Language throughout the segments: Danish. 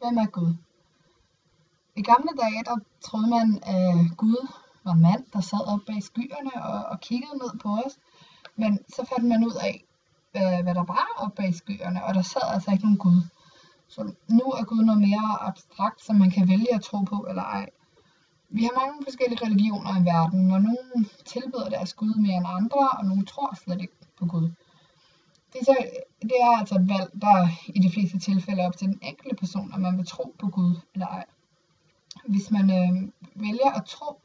Hvem er Gud? I gamle dage, der troede man, at Gud var en mand, der sad oppe bag skyerne og kiggede ned på os. Men så fandt man ud af, hvad der var oppe bag skyerne, og der sad altså ikke nogen Gud. Så nu er Gud noget mere abstrakt, som man kan vælge at tro på eller ej. Vi har mange forskellige religioner i verden, og nogle tilbeder deres Gud mere end andre, og nogle tror slet ikke på Gud. Det er altså et valg, der i de fleste tilfælde er op til den enkelte person, om man vil tro på Gud eller ej. Hvis man vælger at tro,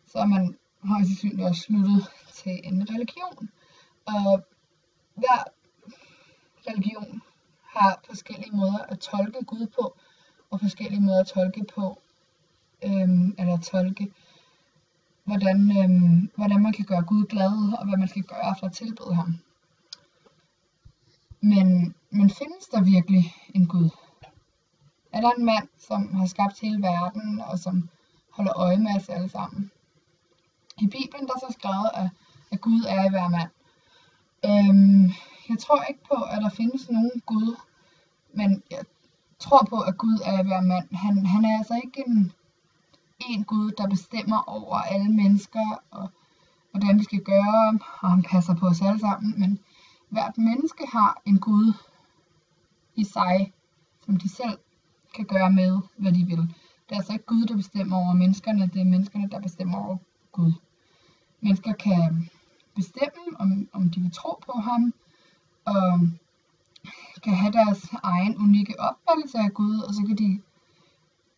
så er man højst sandsynligt også sluttet til en religion. Og hver religion har forskellige måder at tolke Gud på, og forskellige måder at tolke på, hvordan man kan gøre Gud glad, og hvad man skal gøre for at tilbede ham. Men findes der virkelig en Gud? Er der en mand, som har skabt hele verden, og som holder øje med os alle sammen? I Bibelen der er så skrevet, at Gud er i hver mand. Jeg tror ikke på, at der findes nogen Gud, men jeg tror på, at Gud er i hver mand. Han er altså ikke en Gud, der bestemmer over alle mennesker, og hvordan vi skal gøre, og han passer på os alle sammen. Men hvert menneske har en Gud i sig, som de selv kan gøre med, hvad de vil. Det er altså ikke Gud, der bestemmer over menneskerne, det er menneskerne, der bestemmer over Gud. Mennesker kan bestemme, om de vil tro på ham, og kan have deres egen unikke opfattelse af Gud, og så kan de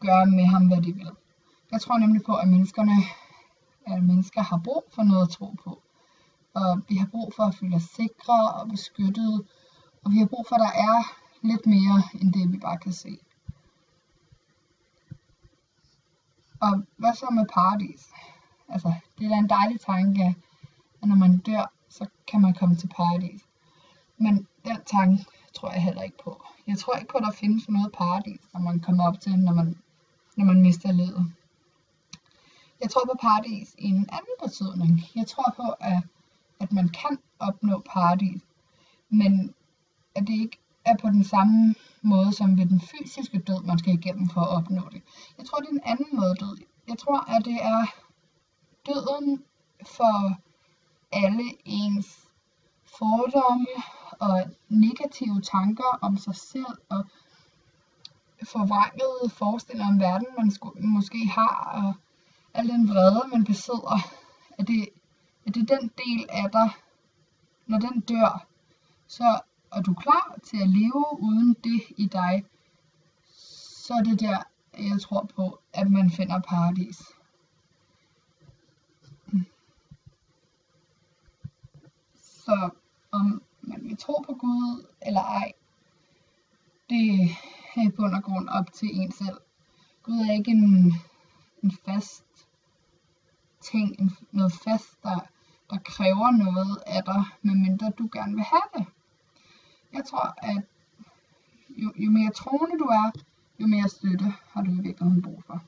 gøre med ham, hvad de vil. Jeg tror nemlig på, at mennesker har brug for noget at tro på. Og vi har brug for at føle os sikre og beskyttede, og vi har brug for, at der er lidt mere, end det vi bare kan se. Og hvad så med paradis? Altså, det er da en dejlig tanke, at når man dør, så kan man komme til paradis. Men den tanke tror jeg heller ikke på. Jeg tror ikke på, at der findes noget paradis, når man kommer op til, når man mister livet. Jeg tror på paradis i en anden betydning. Jeg tror på, at man kan opnå paradis, men at det ikke er på den samme måde som ved den fysiske død, man skal igennem for at opnå det. Jeg tror, det er en anden måde død. Jeg tror, at det er døden for alle ens fordomme og negative tanker om sig selv og forvrængede forestillinger om verden, man måske har, og al den vrede, man besidder. At det er den del af dig, når den dør, så er du klar til at leve uden det i dig, så er det der, jeg tror på, at man finder paradis. Så om man vil tro på Gud eller ej, det er i bund og grund op til en selv. Gud er ikke en fast ting, noget fast, der kræver noget af dig, medmindre du gerne vil have det. Jeg tror, at jo mere troende du er, jo mere støtte har du i virkeligheden brug for.